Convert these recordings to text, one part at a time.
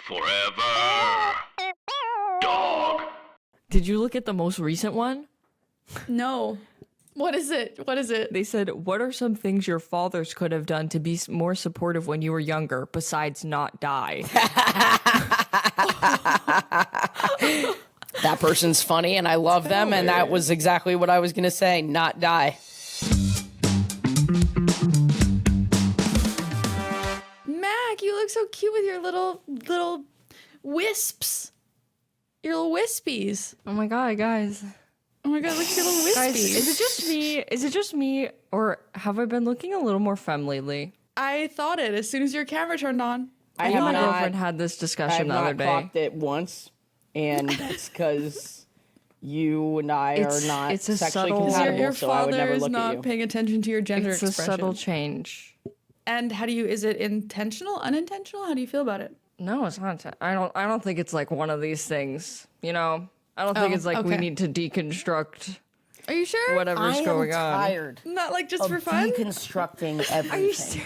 Forever. Dog. Did you look at the most recent one? No. What is it? What is it? They said, what are some things your fathers could have done to be more supportive when you were younger, besides not die? That person's funny, and I love them, and that was exactly what I was going to say, not die. Mac, you look so cute with your little wisps. Your little wispies. Oh my god, guys. Oh my god, look at your little wispies. Guys, is it just me, or have I been looking a little more femme lately? I thought it as soon as your camera turned on. I Me and have my not, girlfriend had this I discussion have the not other day. clocked it once, and that's because you and I are not it's a sexually subtle- compatible, Your so I would father never is look at not you. paying attention to your gender It's a expression. subtle change. And how do you, is it intentional, unintentional? How do you feel about it? No, it's not. I don't think it's like one of these things. You know, I don't think Oh, it's like we okay. need to deconstruct Are you sure? whatever's I going am on. tired Not like just of for fun? deconstructing everything.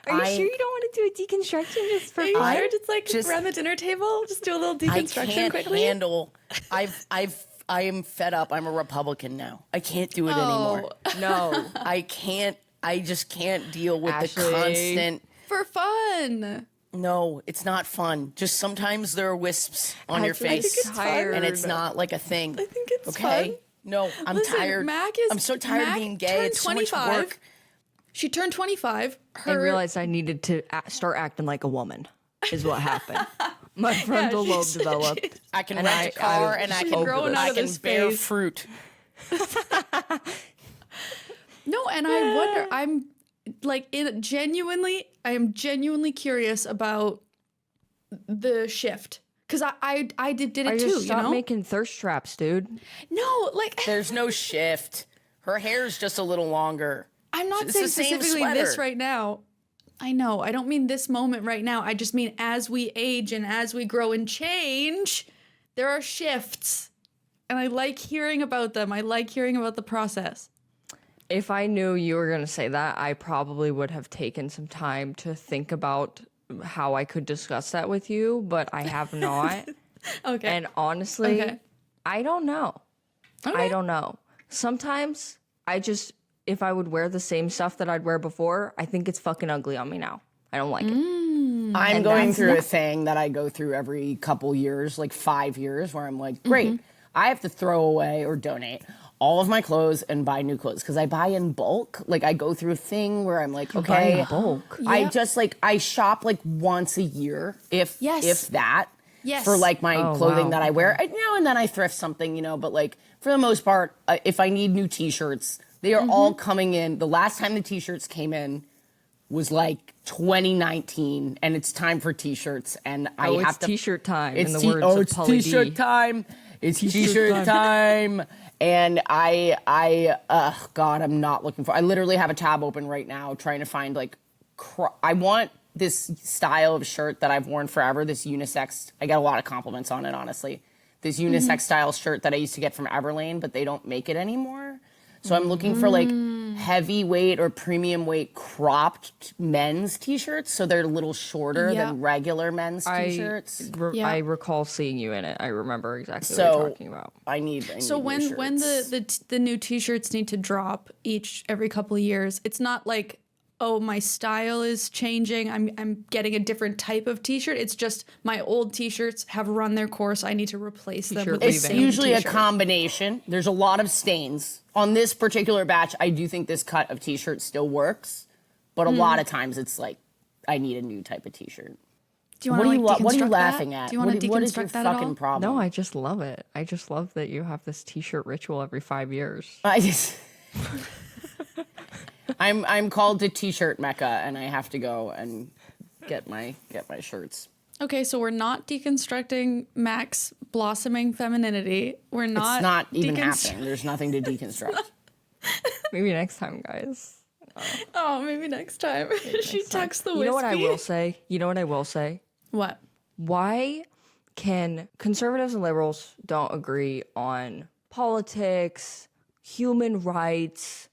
Are you I- sure you don't want to do a deconstruction just for Are you fun? sure? Just like just- around the dinner table? Just do a little I deconstruction can't quickly? handle. I am fed up. I'm a Republican now. I can't do it anymore. No. I can't. I just can't deal with Ashley. the constant. For fun. No, it's not fun. Just sometimes there are wisps on your Ashley, face, it's fun. and it's not like a thing. I think it's Okay. fun. No, I'm Listen, tired. I'm so tired of Mac being gay. turned It's so much 25. work. She turned 25. I realized I needed to start acting like a woman, is what happened. My frontal she- lobe developed. I can And rent a car, and I she's can growing out of I can this bear phase. fruit. No, and I wonder, I'm like, I am genuinely curious about the shift. Because I did it I too, just you stopped know? making thirst traps, dude. No, like, There's no shift. Her hair's just a little longer. I'm not It's saying the same specifically this sweater. right now. I know. I don't mean this moment right now. I just mean as we age and as we grow and change, there are shifts. And I like hearing about them. I like hearing about the process. If I knew you were going to say that, I probably would have taken some time to think about how I could discuss that with you, but I have not. Okay. And honestly, Okay. I don't know. Okay. I don't know. Sometimes if I would wear the same stuff that I'd wear before, I think it's fucking ugly on me now. I don't like it. I'm going through a thing that I go through every couple years, like 5 years, where I'm like, great, I have to throw away or donate all of my clothes and buy new clothes because I buy in bulk. Like I go through a thing where I'm like, okay, bulk. I Yeah. just like I shop like once a year, if that. Yes. For like my clothing wow. that I wear. Now and then I thrift something, but like for the most part, if I need new t-shirts, they are all coming in. The last time the t-shirts came in was like 2019, and it's time for t-shirts, and I have It's to t-shirt time, it's in the words of it's Pauly t-shirt D. time. It's t-shirt time. And God, I'm not looking for. I literally have a tab open right now trying to find like. I want this style of shirt that I've worn forever. This unisex. I get a lot of compliments on it, honestly. This unisex style shirt that I used to get from Everlane, but they don't make it anymore. So I'm looking for like heavyweight or premium weight cropped men's t-shirts. So they're a little shorter Yeah. than regular men's t-shirts. Yeah. I recall seeing you in it. I remember exactly what So you're talking about. I need So new when shirts. the new t-shirts need to drop every couple of years, it's not like, oh, my style is changing, I'm getting a different type of t-shirt. It's just my old t-shirts have run their course. I need to replace them T-shirt with It's the revamp. same usually a t-shirt. combination. There's a lot of stains. On this particular batch, I do think this cut of t-shirt still works, but a lot of times it's like, I need a new type of t-shirt. Do you What want are you, to what are you deconstruct laughing that? at? Do you want to What is your deconstruct that at fucking all? problem? No, I just love it. I just love that you have this t-shirt ritual every 5 years. I just... I'm called to t-shirt Mecca, and I have to go and get my shirts. Okay, so we're not deconstructing Mac's blossoming femininity. We're not. It's not even deconstru- happening. There's nothing to deconstruct. Maybe next time, guys. Oh, maybe next time. She tucks the wispy. You know what I will say? You know what I will say? What? Why can conservatives and liberals don't agree on politics, human rights,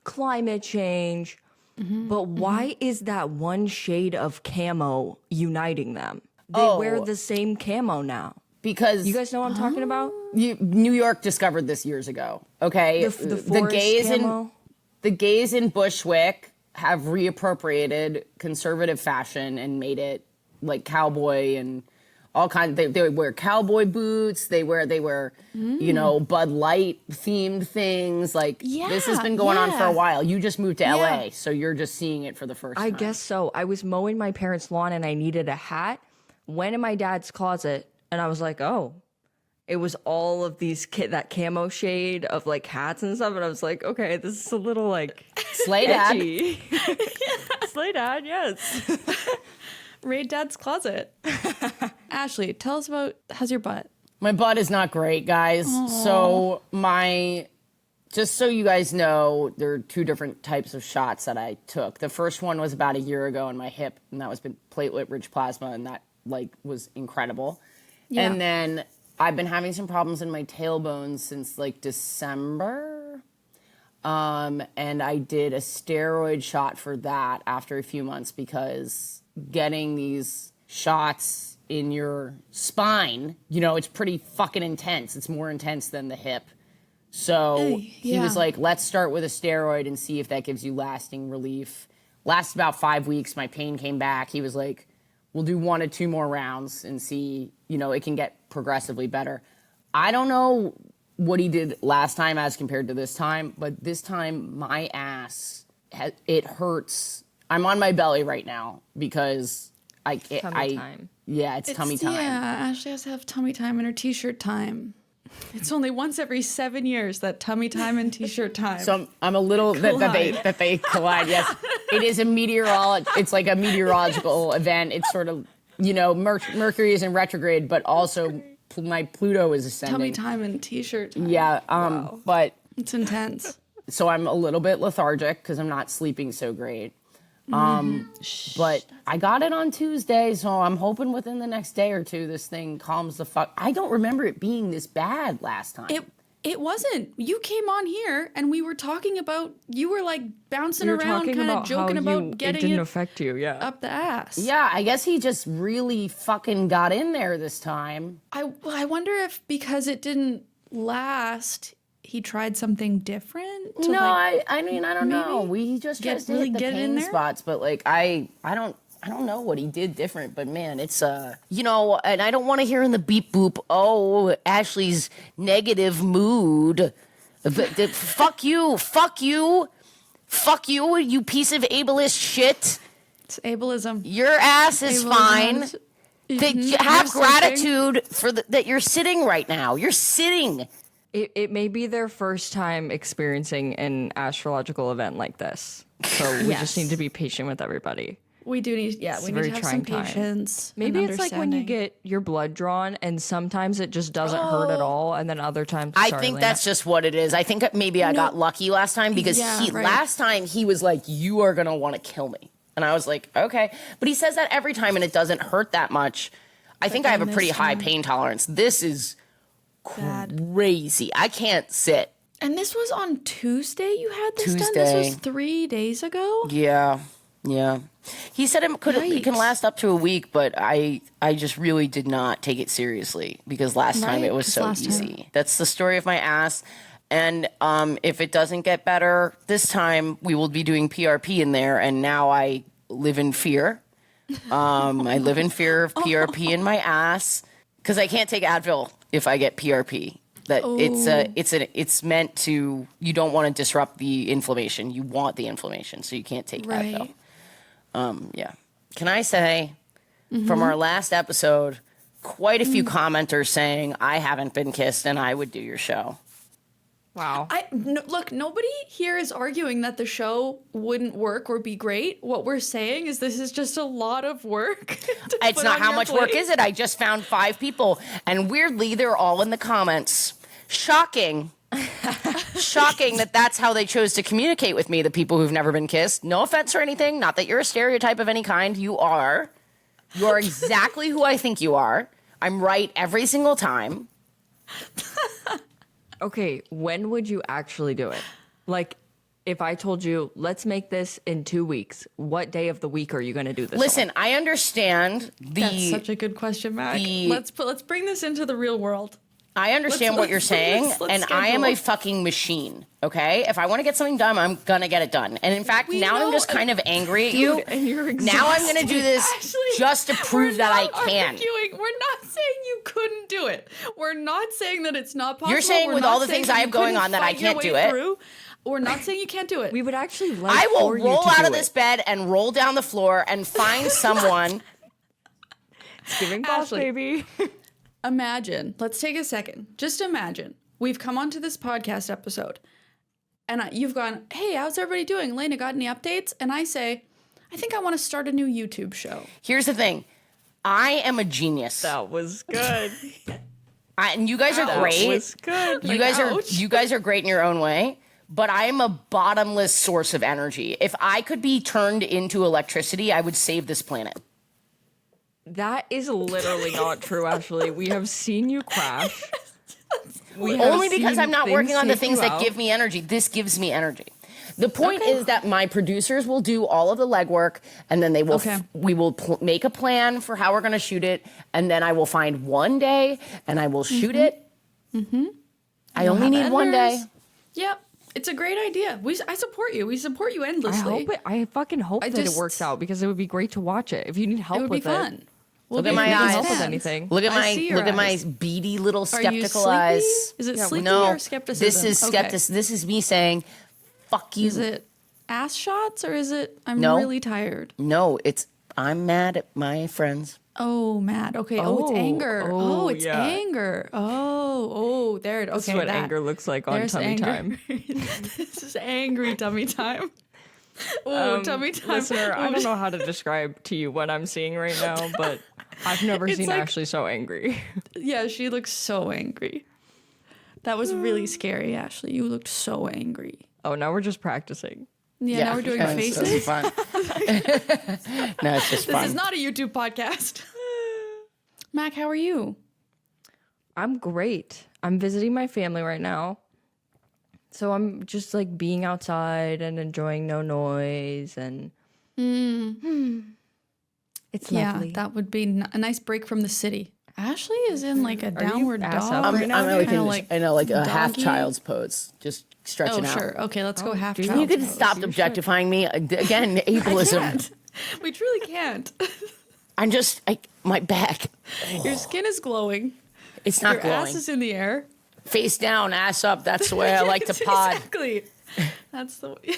climate change, but why is that one shade of camo uniting them? They wear the same camo now. Because You guys know what I'm talking about? New York discovered this years ago. Okay, The forest camo? The gays in Bushwick have reappropriated conservative fashion and made it like cowboy and all kinds. They wear cowboy boots. They wear Bud Light themed things. Like this has been going on for a while. You just moved to LA, so you're just seeing it for the first time. I guess so. I was mowing my parents' lawn and I needed a hat. Went in my dad's closet and I was like, oh. It was all of these that camo shade of like hats and stuff, and I was like, okay, this is a little like Slay Dad. edgy. Slay Dad, yes. Raid Dad's closet. Ashley, tell us about how's your butt? My butt is not great, guys. So just so you guys know, there are 2 different types of shots that I took. The first one was about a year ago in my hip, and that was platelet-rich plasma, and that like was incredible. Yeah. And then I've been having some problems in my tailbone since like December. And I did a steroid shot for that after a few months because getting these shots in your spine, it's pretty fucking intense. It's more intense than the hip. So he was like, let's start with a steroid and see if that gives you lasting relief. Lasted about 5 weeks. My pain came back. He was like, we'll do 1 to 2 more rounds and see, it can get progressively better. I don't know what he did last time as compared to this time, but this time my ass, it hurts. I'm on my belly right now because Tummy time. Yeah, it's tummy time. Yeah, Ashley has to have tummy time and her t-shirt time. It's only once every 7 years that tummy time and t-shirt time. So I'm a little that they collide. Yes, it is It's like a meteorological event. It's sort of Mercury is in retrograde, but also my Pluto is ascending. Tummy time and t-shirt time. Yeah, Wow. but It's intense. so I'm a little bit lethargic because I'm not sleeping so great. But I got it on Tuesday, so I'm hoping within the next day or 2 this thing calms the fuck. I don't remember it being this bad last time. It wasn't. You came on here and we were talking about, you were like bouncing You're around, talking kind of about joking how about it getting didn't it affect you, yeah. up the ass. Yeah, I guess he just really fucking got in there this time. I wonder if because it didn't last, he tried something different. No, I mean, I don't know. We just get tries to really hit the get in pain there? spots, but like I don't know what he did different, but man, it's and I don't want to hear in the beep boop, oh, Ashley's negative mood. Fuck you, you piece of ableist shit. It's ableism. Your ass is fine. Mhm. Have You're sleeping. gratitude for that you're sitting right now. You're sitting. It may be their first time experiencing an astrological event like this. So we just need to be patient with everybody. We do need, a we need very to have some trying time. patience. Maybe and it's like when you understanding. get your blood drawn and sometimes it just doesn't hurt at all. And then other times, I think that's just what it is. I think maybe I got lucky last time because Yeah, right. last time he was like, you are going to want to kill me. And I was like, okay. But he says that every time and it doesn't hurt that much. I think I have a then pretty this high time- pain tolerance. This is Bad. crazy. I can't sit. And this was on Tuesday you had this done? This Tuesday. was 3 days ago? Yeah. He said it can Yikes. last up to a week, but I just really did not take it seriously because last time Right, it was 'cause so last time- easy. That's the story of my ass. And if it doesn't get better this time, we will be doing PRP in there. And now I live in fear. I live in fear of PRP in my ass because I can't take Advil if I get PRP. That it's meant to, you don't want to disrupt the inflammation. You want the inflammation, so you can't take Advil. Yeah. Can I say, from our last episode, quite a few commenters saying I haven't been kissed and I would do your show. wow. Look, nobody here is arguing that the show wouldn't work or be great. What we're saying is this is just a lot of work. It's not how much work is it. I just found 5 people, and weirdly, they're all in the comments. Shocking. Shocking that that's how they chose to communicate with me, the people who've never been kissed. No offense or anything. Not that you're a stereotype of any kind. You are. You're exactly who I think you are. I'm right every single time. Okay, when would you actually do it? Like, if I told you, let's make this in 2 weeks, what day of the week are you going to do this Listen, on? I understand That's such a good question, Mac. Let's bring this into the real world. I understand what you're saying, and I am a fucking machine, okay? If I want to get something done, I'm gonna get it done. And in fact, now I'm just kind of angry at you. And you're Now I'm gonna do this just to prove that I can. We're not saying you couldn't do it. We're not saying that it's not possible. You're saying We're with not all the saying things I have you going couldn't on that I fight your can't do way it. through. We're not saying you can't do it. We would actually like I will for you roll to out do of this it. bed and roll down the floor and find someone. It's giving boss, Ashley. baby. Imagine, let's take a second. Just imagine, we've come onto this podcast episode and you've gone, hey, how's everybody doing? Alayna, got any updates? And I say, I think I want to start a new YouTube show. Here's the thing. I am a genius. That was good. And you guys are That great. was good. You guys are great in your own way, but I am a bottomless source of energy. If I could be turned into electricity, I would save this planet. That is literally not true, Ashley. We have seen you crash. We have Only because seen I'm not things working on the take things you that out. give me energy. This gives me energy. The point is that my producers will do all of the legwork, and then they will. We will make a plan for how we're going to shoot it, and then I will find one day, and I will shoot it. Mm-hmm. I only need one day. Yep. It's a great idea. I support you. We support you endlessly. I fucking hope that it works out because it would be great to watch it. If you need help It would with be fun. Look at if my you need eyes. help with fans. anything. Look at I my see your beady little Are you skeptical sleepy? eyes. Is it sleepy No, or skepticism? this is Okay. This is me saying, "Fuck you." Is it ass shots or is it I'm No. really tired? No, I'm mad at my friends. Oh, mad. Okay. Oh, it's anger. Oh, it's yeah. anger. Oh, there it is. This is what anger looks like on tummy anger. time. This is angry tummy time. Oh, tummy time. Listener, I don't know how to describe to you what I'm seeing right now, but I've never seen like- Ashley so angry. Yeah, she looks so angry. That was really scary, Ashley. You looked so angry. Oh, now we're just practicing. Yeah, now we're doing it's faces. fun. No, it's just This fun. is not a YouTube podcast. Mac, how are you? I'm great. I'm visiting my family right now. So I'm just like being outside and enjoying no noise and it's lovely. Yeah, that would be a nice break from the city. Ashley is in like a downward ass dog. up right now? I know, like a half doggy. child's pose, just Oh, stretching out. sure. Okay, let's go half dude. child. You could pose. stop objectifying me again. Ableism. Can't. We truly can't. I'm just my back. Your skin is glowing. It's not Your glowing. ass is in the air. Face down, ass up. That's the way I like to pod. Exactly. That's the way.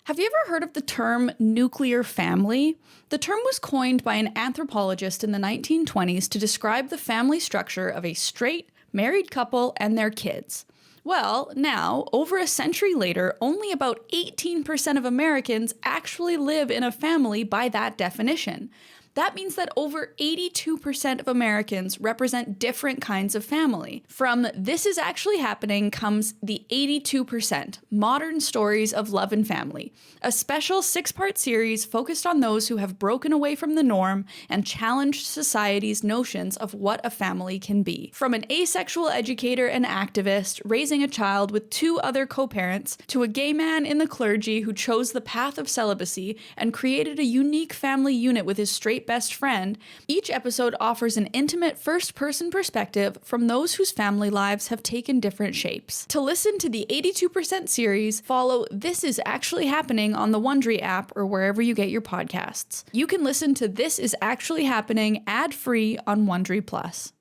Have you ever heard of the term nuclear family? The term was coined by an anthropologist in the 1920s to describe the family structure of a straight, married couple and their kids. Well, now, over a century later, only about 18% of Americans actually live in a family by that definition. That means that over 82% of Americans represent different kinds of family. From This Is Actually Happening comes the 82% Modern Stories of Love and Family, a special 6-part series focused on those who have broken away from the norm and challenged society's notions of what a family can be. From an asexual educator and activist raising a child with 2 other co-parents to a gay man in the clergy who chose the path of celibacy and created a unique family unit with his straight best friend, each episode offers an intimate first-person perspective from those whose family lives have taken different shapes. To listen to the 82% series, follow This Is Actually Happening on the Wondery app or wherever you get your podcasts. You can listen to This Is Actually Happening ad-free on Wondery Plus.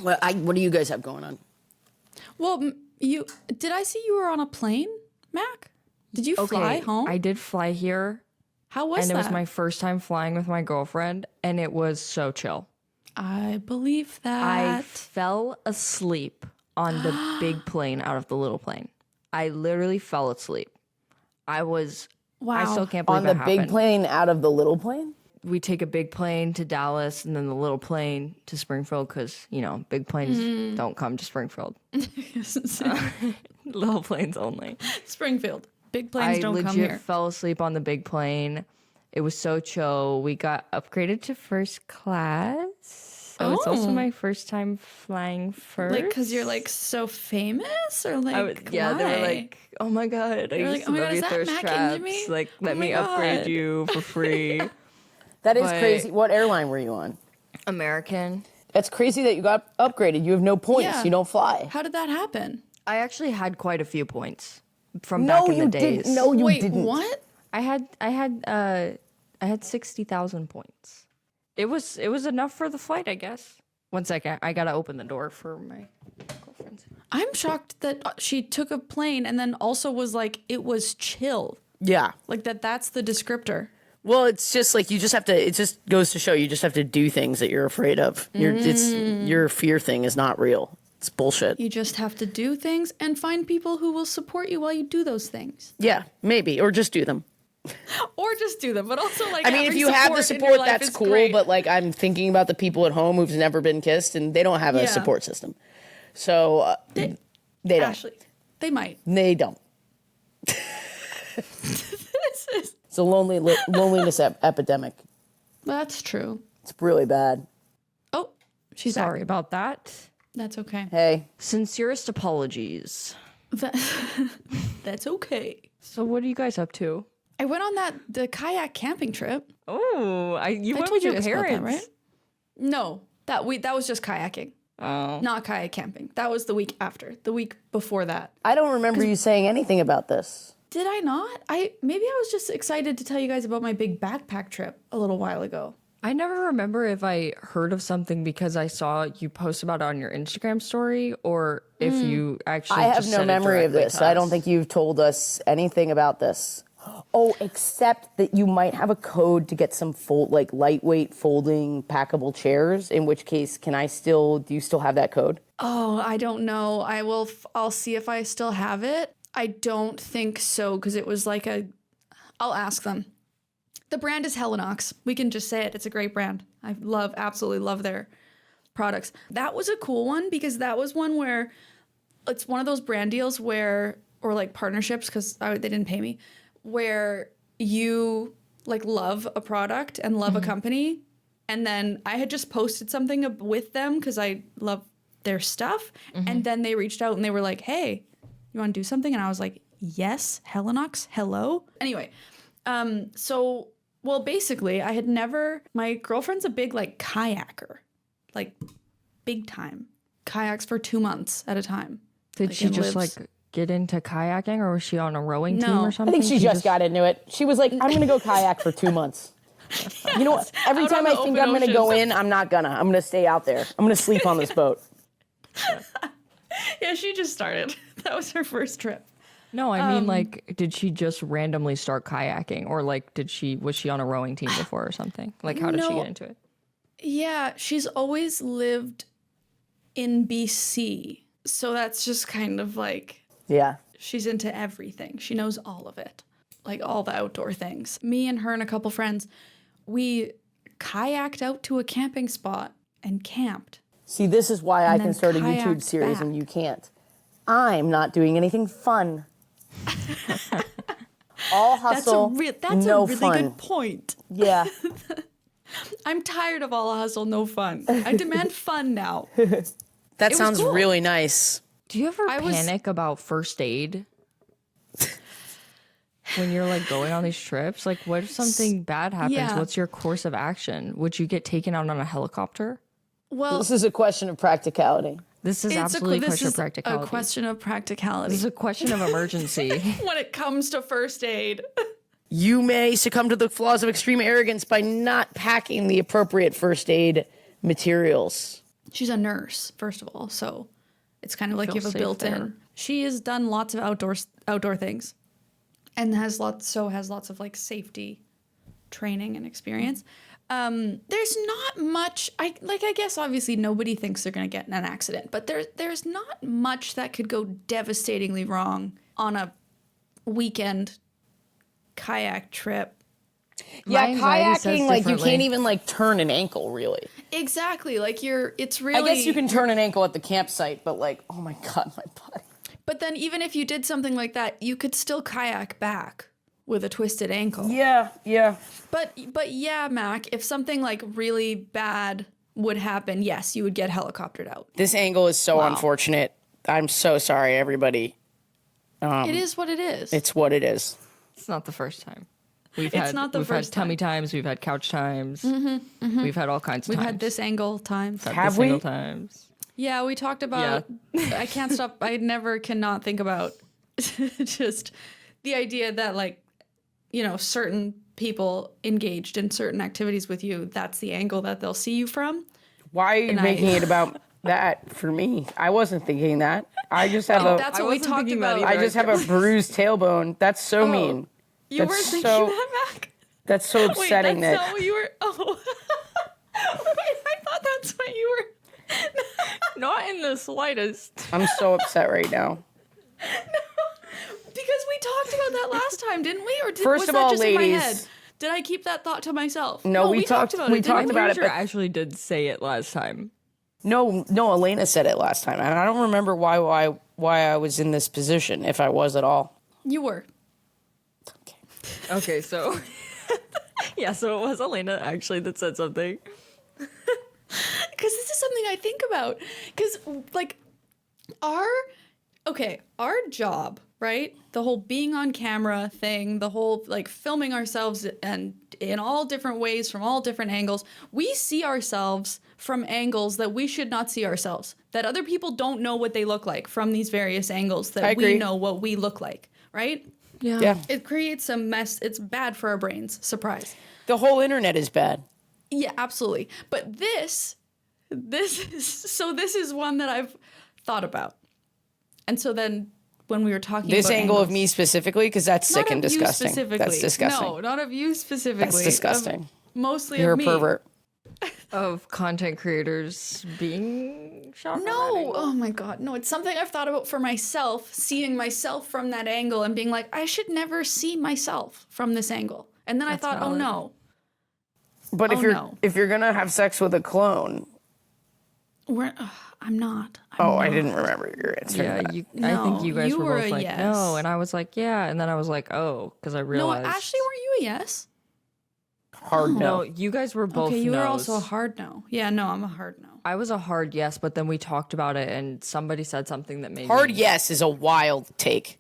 What do you guys have going on? Well, did I see you were on a plane, Mac? Did you fly home? I did fly here. How was And that? it was my first time flying with my girlfriend, and it was so chill. I believe that. I fell asleep on the big plane out of the little plane. I literally fell asleep. I still can't believe On the it happened. big plane out of the little plane? We take a big plane to Dallas and then the little plane to Springfield because, big planes don't come to Springfield. Little planes only. Springfield. Big planes I don't legit come here. fell asleep on the big plane. It was so chill. We got upgraded to first class. It was It's also my first time flying first. Like, because you're like so famous, or like, yeah, they were why? like, oh my god, I were used like, to "Oh my love God, is your that thirst Mac traps. INGEMI? Like, let Oh me my upgrade God." you for free. That is But- crazy. What airline were you on? American. That's crazy that you got upgraded. You have no points. Yeah. You don't fly. How did that happen? I actually had quite a few points from back in the days. didn't. No, you Wait, didn't. what? I had 60,000 points. It was enough for the flight, I guess. One second, I gotta open the door for my girlfriend. I'm shocked that she took a plane and then also was like, it was chill. Yeah. Like that's the descriptor. Well, it's just like you just have to. It just goes to show you just have to do things that you're afraid of. Your fear thing is not real. It's bullshit. You just have to do things and find people who will support you while you do those things. Yeah, maybe, or just do them. Or just do them, but also like I mean, if having you have the in your support, life that's is cool. great. But like, I'm thinking about the people at home who've never been kissed and they don't have a Yeah. support system. So they don't. Ashley, they might. They don't. This is It's a loneliness epidemic. That's true. It's really bad. Oh, she's Sorry back. about that. That's okay. Hey, Sincerest apologies. That's okay. So what are you guys up to? I went on the kayak camping trip. Oh, you I went told with you your guys about parents, that, right? No, that was just kayaking, not kayak camping. That was the week after. The week before that. I don't remember you saying anything about this. Did I not? Maybe I was just excited to tell you guys about my big backpack trip a little while ago. I never remember if I heard of something because I saw you post about it on your Instagram story, or if you actually. I have just no said it memory of directly this. to I don't us. think you've told us anything about this. Oh, except that you might have a code to get some lightweight folding packable chairs. In which case, do you still have that code? Oh, I don't know. I'll see if I still have it. I don't think so, because it was like I'll ask them. The brand is Helinox. We can just say it. It's a great brand. I absolutely love their products. That was a cool one because that was one where it's one of those brand deals or like partnerships, because they didn't pay me, where you like love a product and love a company. And then I had just posted something with them because I love their stuff. And then they reached out and they were like, hey, you want to do something? And I was like, yes, Helinox, hello. Anyway, basically my girlfriend's a big like kayaker, like big time, kayaks for 2 months at a time. Did she and just lives- like get into kayaking, or was she on a rowing team No. or I something? I think she just got into it. She was like, I'm going to go kayak for 2 months. You know what? Every Out time on I the think open I'm going to go ocean. in, I'm not gonna. I'm going to stay out there. I'm going to sleep on this boat. Yeah, she just started. That was her first trip. No, I mean, like, did she just randomly start kayaking, or like, was she on a rowing team before or something? Like, how did she No. get into it? Yeah, she's always lived in BC. So that's just kind of like, Yeah. she's into everything. She knows all of it, like all the outdoor things. Me and her and a couple friends, we kayaked out to a camping spot and camped. See, this is why I And can then start a YouTube kayaked series and back. you can't. I'm not doing anything fun. All hustle, That's no a really fun. good point. Yeah. I'm tired of all hustle, no fun. I demand fun now. That was sounds cool. really nice. Do you ever I was- panic about first aid when you're like going on these trips? Like, what if something bad happens? yeah. What's your course of action? Would you get taken out on a helicopter? Well, This is a question of practicality. This is it's absolutely a this question of is practicality. a question of practicality. This is a question of emergency. when it comes to first aid. You may succumb to the flaws of extreme arrogance by not packing the appropriate first aid materials. She's a nurse, first of all, so it's kind of like you Feel have a safe built-in. there. She has done lots of outdoor things, and has lots of like safety training and experience. There's not much. I guess obviously nobody thinks they're gonna get in an accident, but there's not much that could go devastatingly wrong on a weekend kayak trip. Yeah, anxiety says kayaking, like, you differently. can't even, like, turn an ankle, really. Exactly, like it's really. I guess you can turn an ankle at the campsite, but, like, oh my God, my body. But then even if you did something like that, you could still kayak back with a twisted ankle. Yeah. But yeah, Mac, if something like really bad would happen, yes, you would get helicoptered out. This angle is so unfortunate. I'm so sorry, everybody. It is what it is. It's what it is. It's not the first time. It's not the we've first had tummy time. times. We've had couch times. We've had all kinds of We've times. had this angle times. Had Have this we? single times. Yeah, we talked about. I can't stop. I never cannot think about just the idea that, like, you know, certain people engaged in certain activities with you. That's the angle that they'll see you from. Why are you making it about that for me? I wasn't thinking that. I just have That's what we wasn't talked thinking that about. either. I just have a bruised tailbone. That's so mean. You That's weren't thinking so- that, Mac? That's so Wait, upsetting that's that not what you were. Oh, wait, I thought that's what you were. Not in the slightest. I'm so upset right now. Because we talked about that last time, didn't we? Or First was of that all, just in my ladies- head? Did I keep that thought to myself? No, we talked- about we it. talked didn't about we? it, Sure, but- actually did say it last time. No, Alayna said it last time, and I don't remember why I was in this position, if I was at all. You were. Okay, so yeah, so it was Alayna actually that said something. Because this is something I think about. Because, like, our job, right? The whole being on camera thing, the whole, like, filming ourselves and in all different ways from all different angles, we see ourselves from angles that we should not see ourselves. That other people don't know what they look like from these various angles I that agree. we know what we look like, right? Yeah. It creates a mess. It's bad for our brains. Surprise. The whole internet is bad. Yeah, absolutely. But this is one that I've thought about. And so then when we were talking This about angle of angles- me specifically, because that's sick Not and of you disgusting. specifically. That's disgusting. No, not of you specifically. That's disgusting. Mostly You're of a me. pervert. Of content creators being shot from that No, angle. oh my God, no. It's something I've thought about for myself, seeing myself from that angle and being like, I should never see myself from this angle. And then I thought, oh valid. no. But Oh, no. if you're gonna have sex with a clone, I'm not. I didn't remember your answer. Yeah, to that. I No, think you guys you were were both a like, yes. no. And I was like, yeah. And then I was like, oh, because I No, realized. Ashley, were you a yes? Hard No, no. you guys were both Okay, you were no's. also a hard no. Yeah, no, I'm a hard no. I was a hard yes, but then we talked about it and somebody said something that made Hard me... yes is a wild take.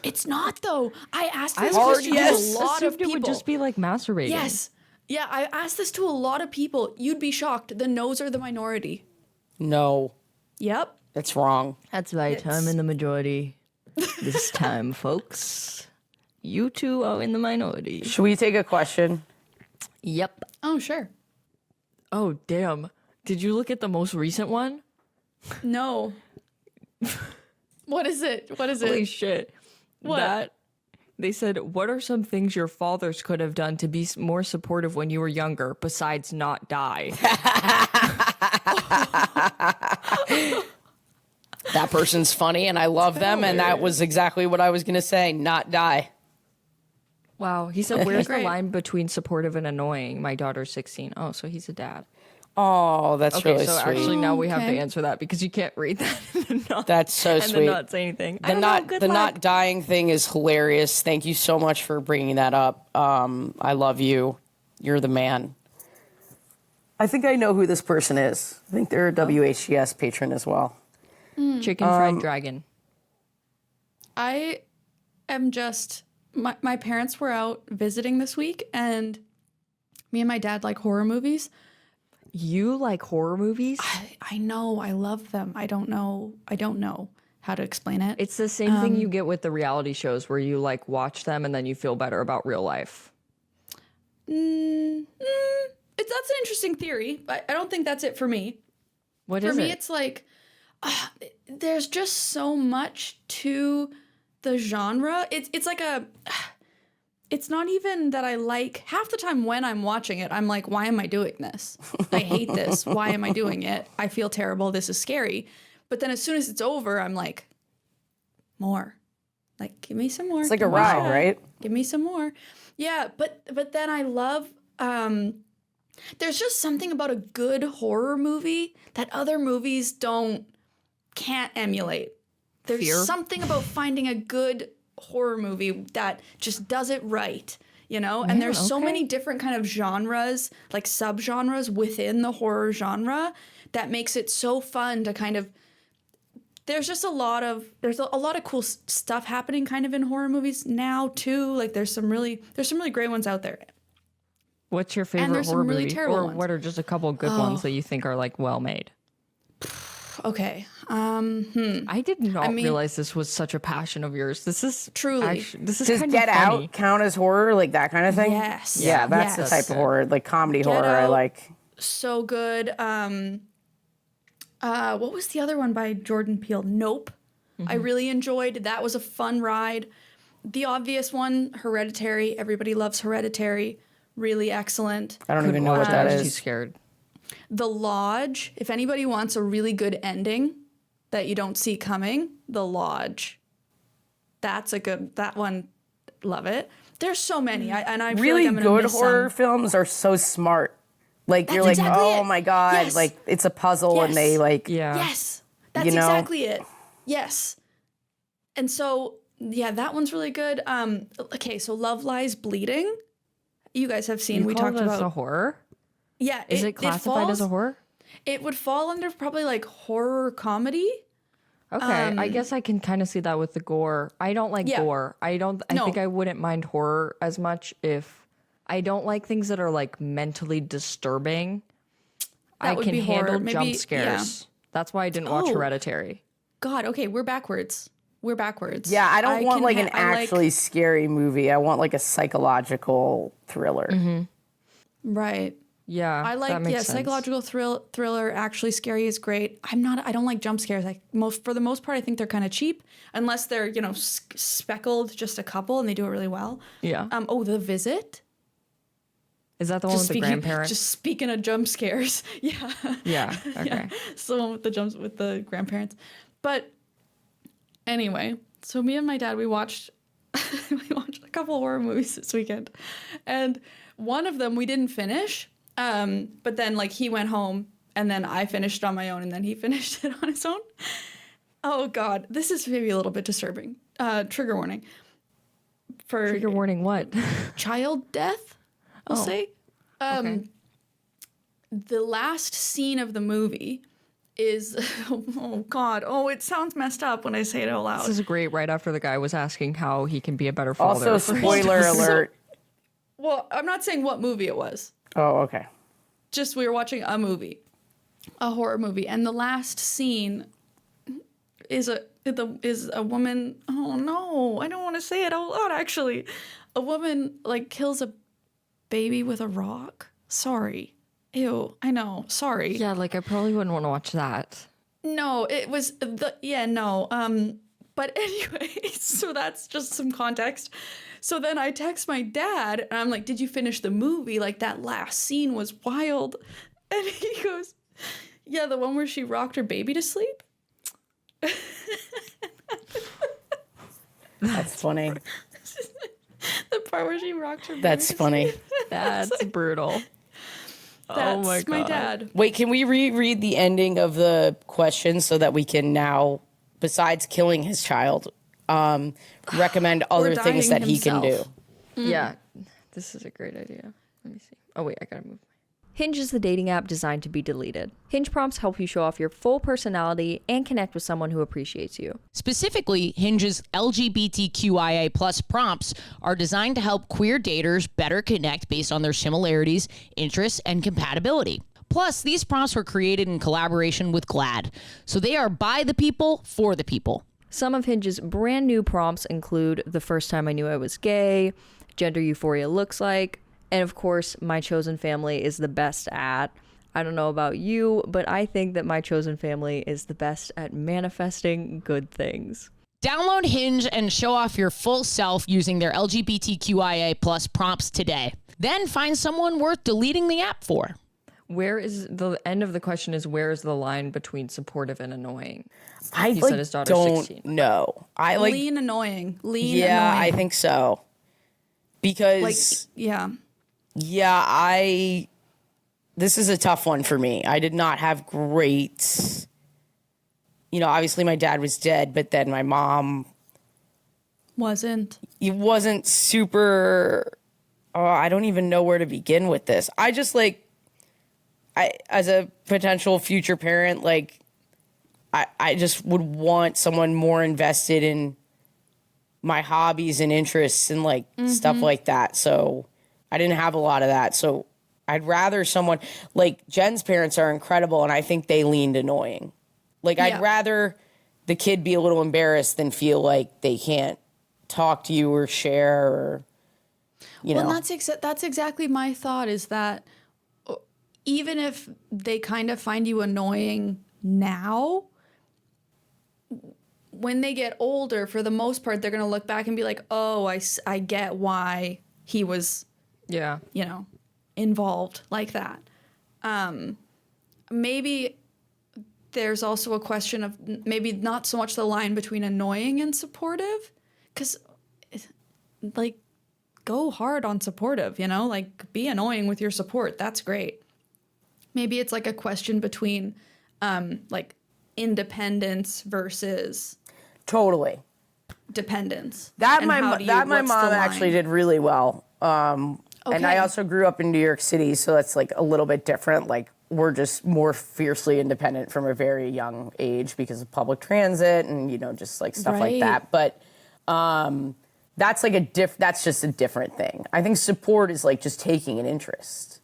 It's not though. I asked this Hard question to yes. a lot of Assumed people. it would just be like masturbating. Yes. Yeah, I asked this to a lot of people. You'd be shocked. The no's are the minority. No, Yep. that's wrong. That's right. I'm in the majority this time, folks. You two are in the minority. Should we take a question? Yep. Oh, sure. Oh, damn. Did you look at the most recent one? No. What is it? What is Holy it? shit. What? That they said, what are some things your fathers could have done to be more supportive when you were younger besides not die? That person's funny and I love them, and that was exactly what I was gonna say. Not die. Wow. He said, where's the Great. line between supportive and annoying? My daughter's 16. Oh, so he's a dad. Oh, that's Okay, really so sweet. actually now we have to Okay. answer that because you can't read that and not, That's so and sweet. then not say anything. I don't know, good luck. not dying thing is hilarious. Thank you so much for bringing that up. I love you. You're the man. I think I know who this person is. I think they're a WHGS patron as well. Chicken fried dragon. I am just my parents were out visiting this week, and me and my dad like horror movies. You like horror movies? I know, I love them. I don't know how to explain it. It's the same thing you get with the reality shows where you like watch them and then you feel better about real life. That's an interesting theory, but I don't think that's it for me. What For is me, it? it's like there's just so much to the genre. It's like a. It's not even that I like. Half the time when I'm watching it, I'm like, why am I doing this? I hate this. Why am I doing it? I feel terrible. This is scary. But then as soon as it's over, I'm like, more. Like, give me some more. It's like a Give me ride, more. right? Give me some more. Yeah, but then I love there's just something about a good horror movie that other movies can't emulate. There's Fear? something about finding a good horror movie that just does it right. you know? And there's so many different kind of genres, like subgenres within the horror genre that makes it so fun to kind of there's a lot of cool stuff happening kind of in horror movies now too. Like there's some really great ones out there. What's your And favorite there's horror some really movie? terrible Or ones. what are just a couple good ones that you think are like well made? Okay. I did not realize this was such a passion of yours. This is Truly. this is Does kind Get of funny. Out count as horror, like that kind of thing? Yes. Yeah, that's the Yes. type of horror, like comedy Get horror I Out. like. So good. What was the other one by Jordan Peele? Nope. I really enjoyed. That was a fun ride. The obvious one, Hereditary. Everybody loves Hereditary. Really excellent. I don't even know what that I was too is. scared. The Lodge. If anybody wants a really good ending that you don't see coming, The Lodge. That's a good. That one. Love it. There's so many. I feel Really like I'm gonna good miss horror some. films are so smart. Like you're That's like, exactly oh it. my god, Yes. like it's a puzzle and Yes. they like Yeah. Yes, that's You know? exactly it. Yes, and so yeah, that one's really good. Okay, so Love Lies Bleeding. You guys have seen. We call talked this about. a horror? Yeah, Is it classified as a horror? It would fall under probably like horror comedy. Okay, I guess I can kind of see that with the gore. I don't like Yeah. gore. I No. think I wouldn't mind horror as much if I don't like things that are like mentally disturbing. That I would can be horror. handle Maybe- jump yeah. scares. That's why I didn't watch Oh. Hereditary. God, okay, we're backwards. We're backwards. Yeah, I don't want can like an I like- actually scary movie. I want like a psychological thriller. right. Yeah, I that like makes sense. psychological thriller. Actually, scary is great. I don't like jump scares. For the most part, I think they're kind of cheap unless they're speckled just a couple and they do it really well. Yeah, The Visit. is that the one with the grandparents? Just speaking of jump scares, yeah, Yeah. Okay. it's the one with the grandparents. But anyway, so me and my dad we watched a couple horror movies this weekend, and one of them we didn't finish. But then like he went home and then I finished on my own and then he finished it on his own. Oh God, this is maybe a little bit disturbing. Trigger warning. For Trigger warning. What? child death, I'll say. Okay. The last scene of the movie is, oh God, it sounds messed up when I say it out loud. This is great. Right after the guy was asking how he can be a better father. Also, spoiler alert. Well, I'm not saying what movie it was. Oh, okay. Just we were watching a movie, a horror movie, and the last scene is a woman. Oh no, I don't want to say it out loud. Actually, a woman like kills a baby with a rock. Sorry, ew. I know. Sorry. Yeah, like I probably wouldn't want to watch that. No, it was no. But anyway, so that's just some context. So then I text my dad and I'm like, "Did you finish the movie? Like that last scene was wild." And he goes, "Yeah, the one where she rocked her baby to sleep." That's funny. The part where she rocked her baby. That's to funny. sleep. That's brutal. That's my my God. dad. Wait, can we reread the ending of the question so that we can now, besides killing his child, recommend other things that dying he can do? himself. Yeah, this is a great idea. Let me see. Oh wait, I gotta move. Hinge is the dating app designed to be deleted. Hinge prompts help you show off your full personality and connect with someone who appreciates you. Specifically, Hinge's LGBTQIA plus prompts are designed to help queer daters better connect based on their similarities, interests, and compatibility. Plus, these prompts were created in collaboration with GLAAD, so they are by the people, for the people. Some of Hinge's brand new prompts include the first time I knew I was gay, gender euphoria looks like, and of course, my chosen family is the best at. I don't know about you, but I think that my chosen family is the best at manifesting good things. Download Hinge and show off your full self using their LGBTQIA plus prompts today. Then find someone worth deleting the app for. Where is the end of the question is where is the line between supportive and annoying? I He like, said his daughter's don't 16. know. I like. Lean annoying. Lean Yeah, annoying. I think so. Because like yeah. yeah, this is a tough one for me. I did not have great. Obviously my dad was dead, but then my mom Wasn't. wasn't super I don't even know where to begin with this. I just like, as a potential future parent, like, I just would want someone more invested in my hobbies and interests and like stuff like that. So I didn't have a lot of that. So I'd rather someone like Jen's parents are incredible, and I think they leaned annoying. Like, I'd rather the kid be a little embarrassed than feel like they can't talk to you or share or, you know. Well, that's exactly my thought, is that even if they kind of find you annoying now, when they get older, for the most part, they're going to look back and be like, oh, I get why he was, Yeah. you know, involved like that. Maybe there's also a question of maybe not so much the line between annoying and supportive, because, like, go hard on supportive, you know, like, be annoying with your support. That's great. Maybe it's like a question between, like, independence versus Totally. dependence. That And my how do you- that my what's the mom line? actually did really well. And I Okay. also grew up in New York City, so that's like a little bit different. Like, we're just more fiercely independent from a very young age because of public transit and, you know, just like stuff like Right. that. But that's like that's just a different thing. I think support is like just taking an interest.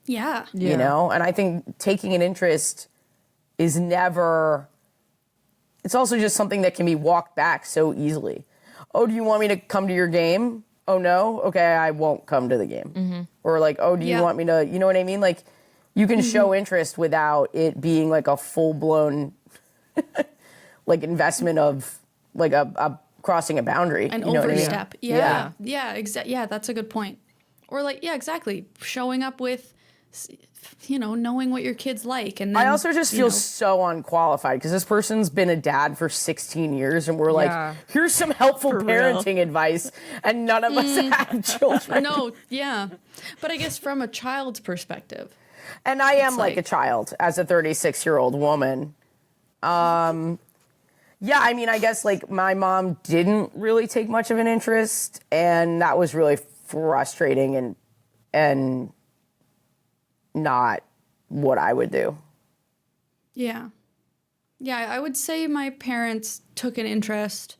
Yeah. You know? And I think taking an interest is never, it's also just something that can be walked back so easily. Oh, do you want me to come to your game? Oh, no? Okay, I won't come to the game. Or like, oh, do you Yeah. want me to, you know what I mean? Like, you can show interest without it being like a full-blown, like, investment of, like, a crossing a boundary. An you know what I mean? overstep. Yeah. Yeah, that's a good point. Or like, yeah, exactly. Showing up with, you know, knowing what your kids like. And then, I also just you feel know, so unqualified because this person's been a dad for 16 years and we're Yeah. like, here's some helpful For real. parenting advice, and none of us have children. no, yeah. But I guess from a child's perspective. And I am like like- a child as a 36-year-old woman. Yeah, I mean, I guess like my mom didn't really take much of an interest, and that was really frustrating and not what I would do. Yeah. Yeah, I would say my parents took an interest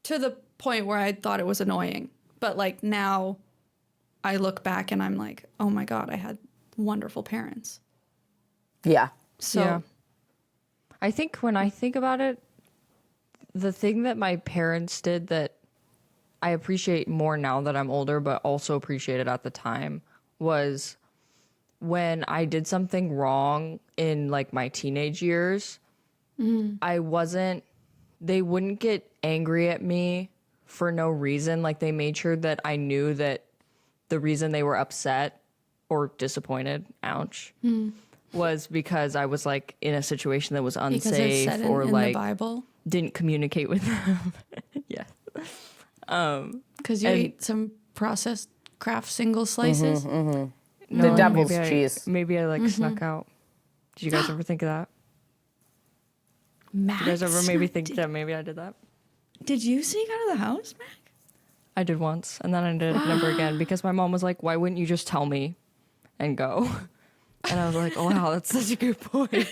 to the point where I thought it was annoying. But like now I look back and I'm like, oh my God, I had wonderful parents. Yeah. So Yeah. I think when I think about it, the thing that my parents did that I appreciate more now that I'm older, but also appreciated at the time, was when I did something wrong in like my teenage years, they wouldn't get angry at me for no reason. Like, they made sure that I knew that the reason they were upset or disappointed, ouch, was because I was like in a situation that was because it's unsafe said or in the like Bible. didn't communicate with them. Yeah. Because you ate some processed Kraft single slices. The No, devil's maybe cheese. Maybe I like snuck out. Did you guys ever think of that? Max, Did you guys ever maybe think that maybe I did that? did you sneak out of the house, Mac? I did once, and then I did it never again because my mom was like, "Why wouldn't you just tell me and go?" And I was like, "Oh wow, that's such a good point."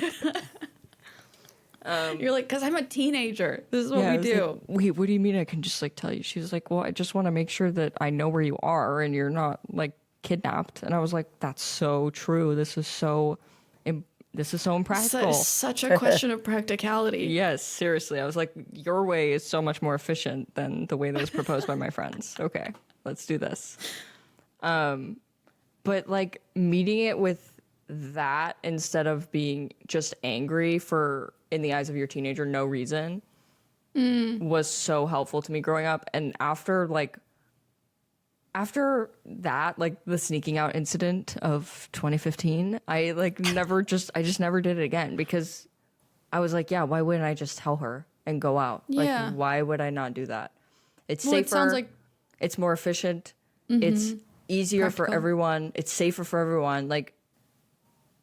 You're like, because I'm a teenager. This is what I we was do. like, wait, what do you mean I can just like tell you? She was like, "Well, I just want to make sure that I know where you are and you're not like kidnapped." And I was like, "That's so true. This is so impractical." Such a question of practicality. Yes, seriously. I was like, your way is so much more efficient than the way that was proposed by my friends. Okay, let's do this. But like meeting it with that instead of being just angry for, in the eyes of your teenager, no reason was so helpful to me growing up. And after that, like the sneaking out incident of 2015, I just never did it again because I was like, yeah, why wouldn't I just tell her and go out? Yeah. Like, why would I not do that? It's Well, safer. it sounds like It's more efficient. It's easier for Practical. everyone. It's safer for everyone. Like,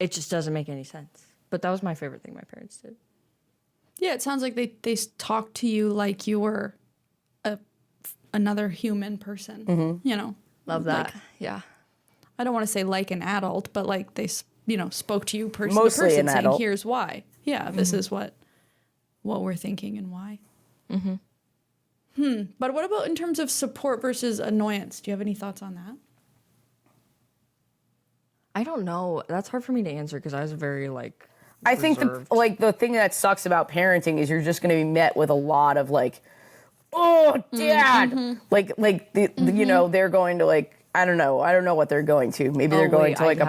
it just doesn't make any sense. But that was my favorite thing my parents did. yeah, it sounds like they talk to you like you were another human person. You know, Love that. Yeah. I don't want to say like an adult, but like they, spoke to you person Mostly to person an saying, adult. here's why. Yeah, this is what we're thinking and why. But what about in terms of support versus annoyance? Do you have any thoughts on that? I don't know. That's hard for me to answer because I was very like. I think reserved. the thing that sucks about parenting is you're just going to be met with a lot of like, oh, dad, they're going to like, I don't know what they're going to. Maybe they're going to like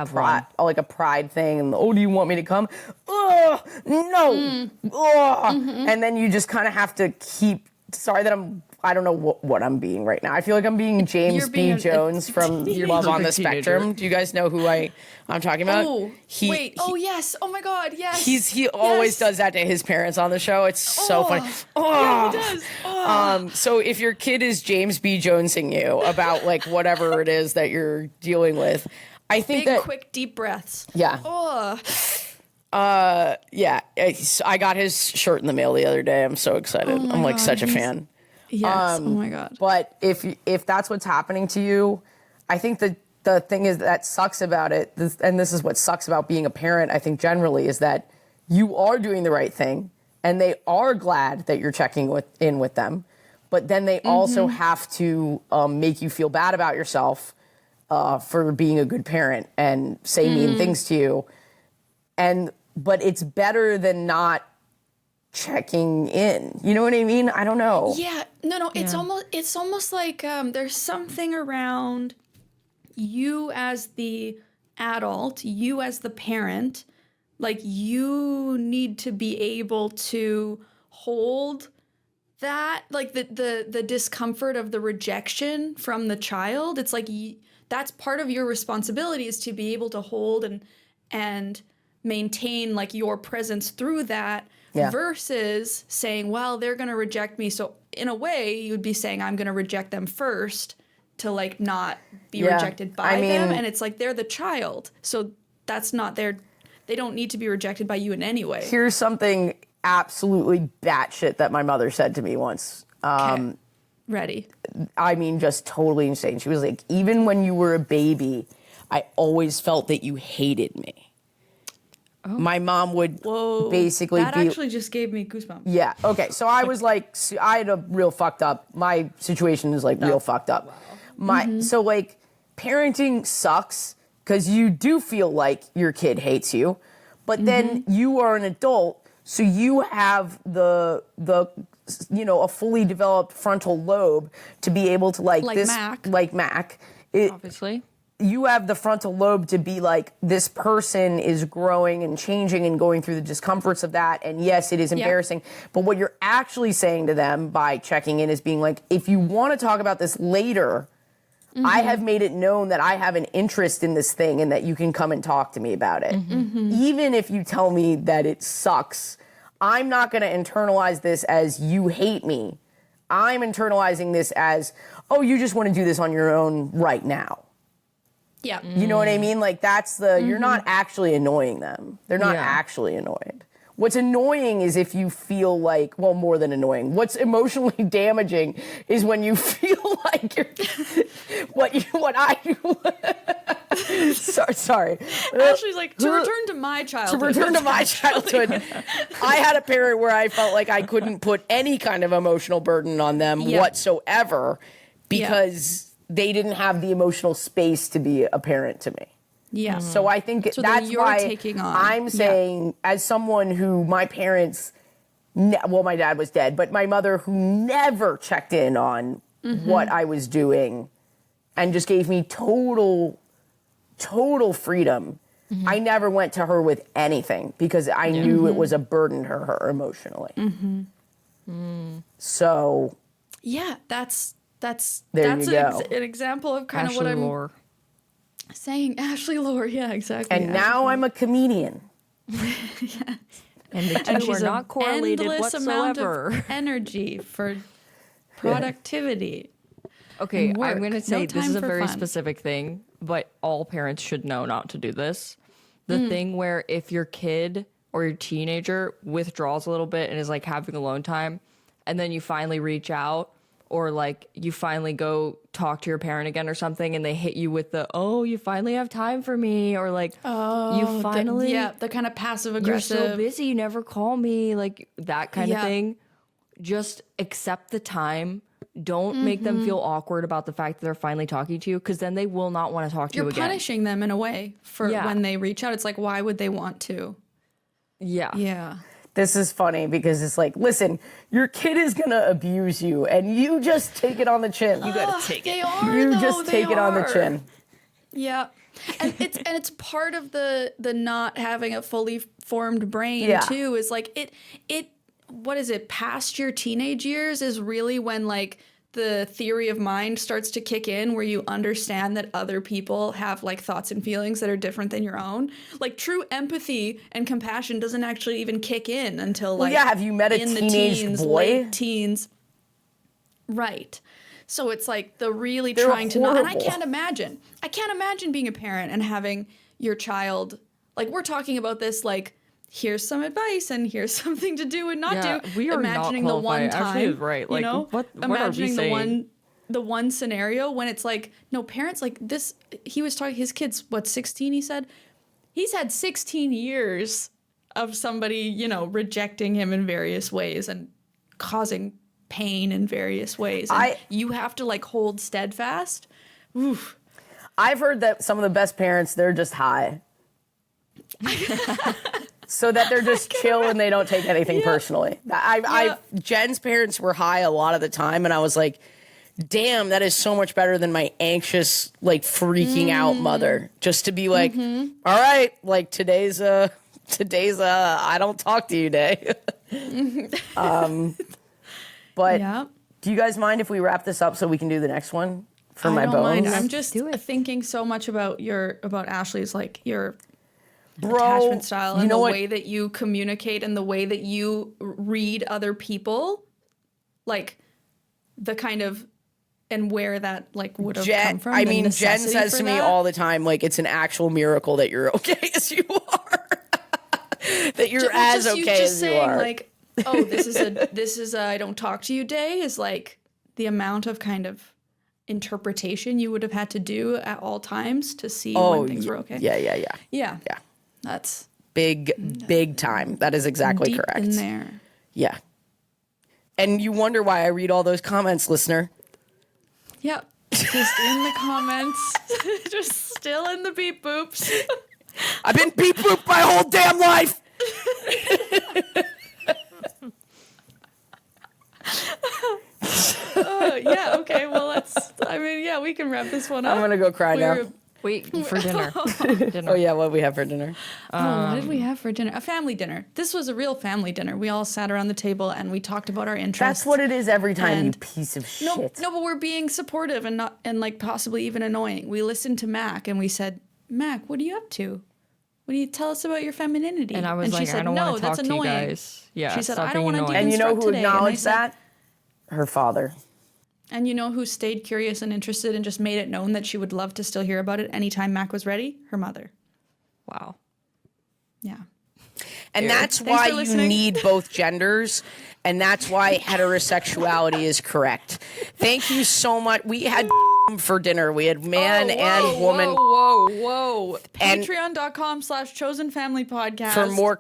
a pride thing, and do you want me to come? Oh no, and then you just kind of have to keep. Sorry that I don't know what I'm being right now. I feel like I'm being James B. Jones from Love on the Spectrum. Do you guys know who I'm talking about? Oh, yes. Oh my God, yes. He always does that to his parents on the show. It's so funny. Yeah, he does. So if your kid is James B. Jonesing you about like whatever it is that you're dealing with, I think Big, that quick, deep breaths. yeah. Oh. Yeah, I got his shirt in the mail the other day. I'm so excited. I'm like such a fan. Yes. Oh my God. But if that's what's happening to you, I think the thing is that sucks about it, and this is what sucks about being a parent, I think generally, is that you are doing the right thing, and they are glad that you're checking in with them, but then they also have to make you feel bad about yourself for being a good parent and say mean things to you. But it's better than not checking in. You know what I mean? I don't know. Yeah. No. It's almost like there's something around you as the adult, you as the parent, like you need to be able to hold that, like the discomfort of the rejection from the child. It's like that's part of your responsibility, is to be able to hold and maintain like your presence through that, versus saying, well, they're going to reject me. So in a way you'd be saying, I'm going to reject them first to like not be rejected by them. And it's like, they're the child. So that's not they don't need to be rejected by you in any way. Here's something absolutely batshit that my mother said to me once. Ready. I mean, just totally insane. She was like, even when you were a baby, I always felt that you hated me. My mom would basically that actually just gave me goosebumps. Yeah. Okay. So I was like, I had a real fucked up. My situation is like real fucked up. Wow. So like, parenting sucks because you do feel like your kid hates you, but then you are an adult, so you have the a fully developed frontal lobe to be able to like this, Mac. Obviously. You have the frontal lobe to be like, this person is growing and changing and going through the discomforts of that. And yes, it is embarrassing. But what you're actually saying to them by checking in is being like, if you want to talk about this later, I have made it known that I have an interest in this thing and that you can come and talk to me about it. Even if you tell me that it sucks, I'm not going to internalize this as you hate me. I'm internalizing this as, oh, you just want to do this on your own right now. Yeah. You know what I mean? Like, that's you're not actually annoying them. They're not actually annoyed. What's annoying is if you feel like, well, more than annoying. What's emotionally damaging is when you feel like sorry. Ashley's like, to return to my childhood. To return to my childhood. I had a parent where I felt like I couldn't put any kind of emotional burden on them whatsoever because they didn't have the emotional space to be a parent to me. Yeah. So I think that's why I'm saying, as someone who my parents, my dad was dead, but my mother who never checked in on what I was doing and just gave me total freedom. I never went to her with anything because I knew it was a burden to her emotionally. So. Yeah, that's an example of kind Ashley of what I'm Lore. saying. Ashley Lore, yeah, exactly. And now I'm a comedian. And the two are not correlated amount whatsoever. of energy for productivity. Okay, and work. I'm going to say No this time is a for very fun. specific thing, but all parents should know not to do this. The thing where if your kid or your teenager withdraws a little bit and is like having alone time, and then you finally reach out, or like you finally go talk to your parent again or something and they hit you with the, oh, you finally have time for me, or like, you finally, the kind of passive you're aggressive. so busy, you never call me, like that kind of thing. Just accept the time. Don't make them feel awkward about the fact that they're finally talking to you, because then they will not want to talk to you again. You're punishing them in a way for when they reach out. It's like, why would they want to? Yeah. This is funny because it's like, listen, your kid is gonna abuse you, and you just take it on the chin. You gotta take They it. are, You though, just they take it on the are. chin. Yeah. And it's part of the not having a fully formed brain too, is like it what is it, past your teenage years is really when like the theory of mind starts to kick in, where you understand that other people have like thoughts and feelings that are different than your own. Like true empathy and compassion doesn't actually even kick in until like have you met a in the teenage teens, boy? late teens. Right. So it's like the really They're trying to not, and I horrible. can't imagine being a parent and having your child, like we're talking about this, like here's some advice and here's something to do and not do. We are imagining not the one qualified. time, Ashley is right. Like, you know, what are we imagining saying? the one scenario when it's like, no, parents like this, he was talking, his kid's what, 16, he said? He's had 16 years of somebody, you know, rejecting him in various ways and causing pain in various ways. And you have to like hold steadfast. Oof. I've heard that some of the best parents, they're just high. So that they're just chill and they don't take anything personally. Jen's parents were high a lot of the time, and I was like, damn, that is so much better than my anxious, like freaking out mother. Just to be like, all right, like today's I don't talk to you day. But do you guys mind if we wrap this up so we can do the next one for my I don't bones? mind. I'm just thinking so much about Ashley's, like your Bro, attachment style and you know the what? way that you communicate and the way that you read other people, like the kind of, and where that like would have come from. I the mean, Jen necessity says for to me that. all the time, like, it's an actual miracle that you're okay as you are. That you're as Just you okay just as saying, you are. like, oh, this is a I don't talk to you day, is like the amount of kind of interpretation you would have had to do at all times to see when things were okay. Yeah. That's Big time. That is exactly deep correct. in there. Yeah. And you wonder why I read all those comments, listener. Yep. Just in the comments. Just still in the beep boops. I've been beep booped my whole damn life. Yeah, okay, well, we can wrap this one up. I'm going to go cry now. Wait, for dinner. Oh, yeah, what we have for dinner? What did we have for dinner? A family dinner. This was a real family dinner. We all sat around the table and we talked about our interests. That's what it is every time, you And- piece of No, shit. but we're being supportive and not, and like possibly even annoying. We listened to Mac and we said, Mac, what are you up to? What do you tell us about your femininity? And I was she like, said, I don't no, want to that's talk to you annoying. guys. Yeah, She said, stop I don't being want to annoying. And you know deconstruct who today. And I acknowledged said- that? Her father. And you know who stayed curious and interested and just made it known that she would love to still hear about it anytime Mac was ready? Her mother. Wow. Yeah. And that's Thanks why for you listening. need both genders. And that's why heterosexuality is correct. Thank you so much. We had for dinner. We had man and woman. Whoa. And- Patreon.com/chosenfamilypodcast. For more.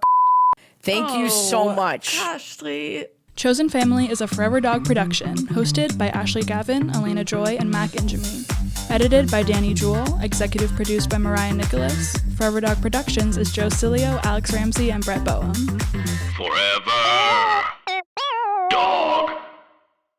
Thank you so much. Ashley. Chosen Family is a Forever Dog production, hosted by Ashley Gavin, Alayna Joy, and Mac INGEMI. Edited by Danny Jewell, executive produced by Mariah Nicholas. Forever Dog Productions is Joe Cilio, Alex Ramsey, and Brett Boehm. Forever